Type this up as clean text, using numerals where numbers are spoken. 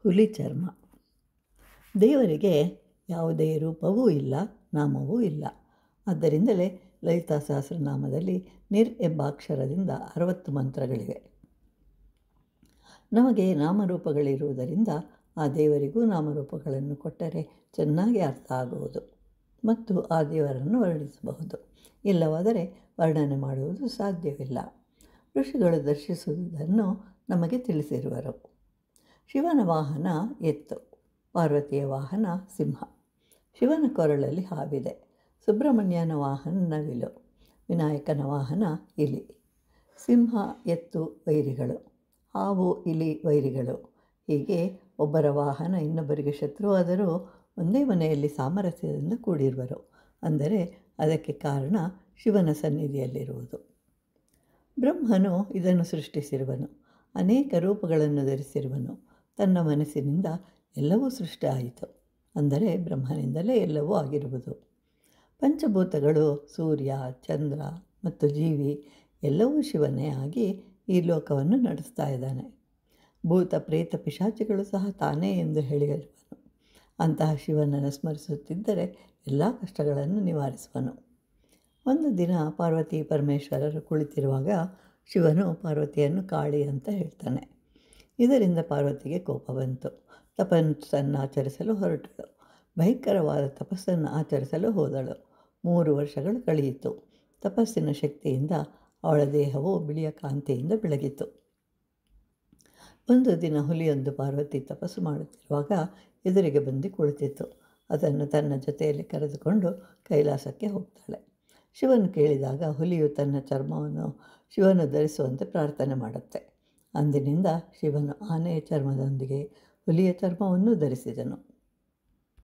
ಹುಲಿ ಚರ್ಮ. ದೇವರಿಗೆ ಯಾವುದೇ ರೂಪವೂ ಇಲ್ಲ, ನಾಮವೂ ಇಲ್ಲ. ಆದ್ದರಿಂದಲೇ ಲಲಿತಾ ಸಹಸ್ರನಾಮದಲ್ಲಿ ನಿರ್ ಎಂಬ ಅಕ್ಷರದಿಂದ 60 ಮಂತ್ರಗಳಿವೆ. ನಮಗೆ ನಾಮರೂಪಗಳಿರುವುದರಿಂದ ಆ ದೇವರಿಗೂ ನಾಮರೂಪಗಳನ್ನು ಕೊಟ್ಟರೆ ಚೆನ್ನಾಗಿ ಅರ್ಥ ಆಗುವುದು ಮತ್ತು ಆ ದೇವರನ್ನು ವರ್ಣಿಸಬಹುದು. ಇಲ್ಲವಾದರೆ ವರ್ಣನೆ ಮಾಡುವುದು ಸಾಧ್ಯವಿಲ್ಲ. ಋಷಿಗಳು ದರ್ಶಿಸುವುದನ್ನು ನಮಗೆ ತಿಳಿಸಿರುವರು. ಶಿವನ ವಾಹನ ಎತ್ತು, ಪಾರ್ವತಿಯ ವಾಹನ ಸಿಂಹ. ಶಿವನ ಕೊರಳಲ್ಲಿ ಹಾವಿದೆ. ಸುಬ್ರಹ್ಮಣ್ಯನ ವಾಹನ ನವಿಲು, ವಿನಾಯಕನ ವಾಹನ ಇಲಿ. ಸಿಂಹ, ಎತ್ತು ವೈರಿಗಳು, ಹಾವು, ಇಲಿ ವೈರಿಗಳು. ಹೀಗೆ ಒಬ್ಬರ ವಾಹನ ಇನ್ನೊಬ್ಬರಿಗೆ ಶತ್ರುವಾದರೂ ಒಂದೇ ಮನೆಯಲ್ಲಿ ಸಾಮರಸ್ಯದಿಂದ ಕೂಡಿರುವರು. ಅಂದರೆ ಅದಕ್ಕೆ ಕಾರಣ ಶಿವನ ಸನ್ನಿಧಿಯಲ್ಲಿರುವುದು. ಬ್ರಹ್ಮನು ಇದನ್ನು ಸೃಷ್ಟಿಸಿರುವನು. ಅನೇಕ ರೂಪಗಳನ್ನು ಧರಿಸಿರುವನು. ತನ್ನ ಮನಸ್ಸಿನಿಂದ ಎಲ್ಲವೂ ಸೃಷ್ಟಿ ಆಯಿತು. ಅಂದರೆ ಬ್ರಹ್ಮನಿಂದಲೇ ಎಲ್ಲವೂ ಆಗಿರುವುದು. ಪಂಚಭೂತಗಳು, ಸೂರ್ಯ, ಚಂದ್ರ ಮತ್ತು ಜೀವಿ ಎಲ್ಲವೂ ಶಿವನೇ ಆಗಿ ಈ ಲೋಕವನ್ನು ನಡೆಸ್ತಾ ಇದ್ದಾನೆ. ಭೂತ ಪ್ರೇತ ಪಿಶಾಚಿಗಳು ಸಹ ತಾನೇ ಎಂದು ಹೇಳಿರುವನು. ಅಂತಹ ಶಿವನನ್ನು ಸ್ಮರಿಸುತ್ತಿದ್ದರೆ ಎಲ್ಲ ಕಷ್ಟಗಳನ್ನು ನಿವಾರಿಸುವನು. ಒಂದು ದಿನ ಪಾರ್ವತಿ ಪರಮೇಶ್ವರರು ಕುಳಿತಿರುವಾಗ ಶಿವನು ಪಾರ್ವತಿಯನ್ನು ಕಾಳಿ ಅಂತ ಹೇಳ್ತಾನೆ. ಇದರಿಂದ ಪಾರ್ವತಿಗೆ ಕೋಪ ಬಂತು. ತಪಸ್ಸನ್ನು ಆಚರಿಸಲು ಹೊರಟಳು. ಭಯಂಕರವಾದ ತಪಸ್ಸನ್ನು ಆಚರಿಸಲು ಹೋದಳು. 3 ವರ್ಷಗಳು ಕಳೆಯಿತು. ತಪಸ್ಸಿನ ಶಕ್ತಿಯಿಂದ ಅವಳ ದೇಹವು ಬಿಳಿಯ ಕಾಂತಿಯಿಂದ ಬೆಳಗಿತು. ಒಂದು ದಿನ ಹುಲಿಯೊಂದು ಪಾರ್ವತಿ ತಪಸ್ಸು ಮಾಡುತ್ತಿರುವಾಗ ಎದುರಿಗೆ ಬಂದು ಕುಳಿತಿತ್ತು. ಅದನ್ನು ತನ್ನ ಜೊತೆಯಲ್ಲಿ ಕರೆದುಕೊಂಡು ಕೈಲಾಸಕ್ಕೆ ಹೋಗ್ತಾಳೆ. ಶಿವನು ಕೇಳಿದಾಗ ಹುಲಿಯು ತನ್ನ ಚರ್ಮವನ್ನು ಶಿವನು ಧರಿಸುವಂತೆ ಪ್ರಾರ್ಥನೆ ಮಾಡುತ್ತೆ. ಅಂದಿನಿಂದ ಶಿವನು ಆನೆಯ ಚರ್ಮದೊಂದಿಗೆ ಹುಲಿಯ ಚರ್ಮವನ್ನು ಧರಿಸಿದನು.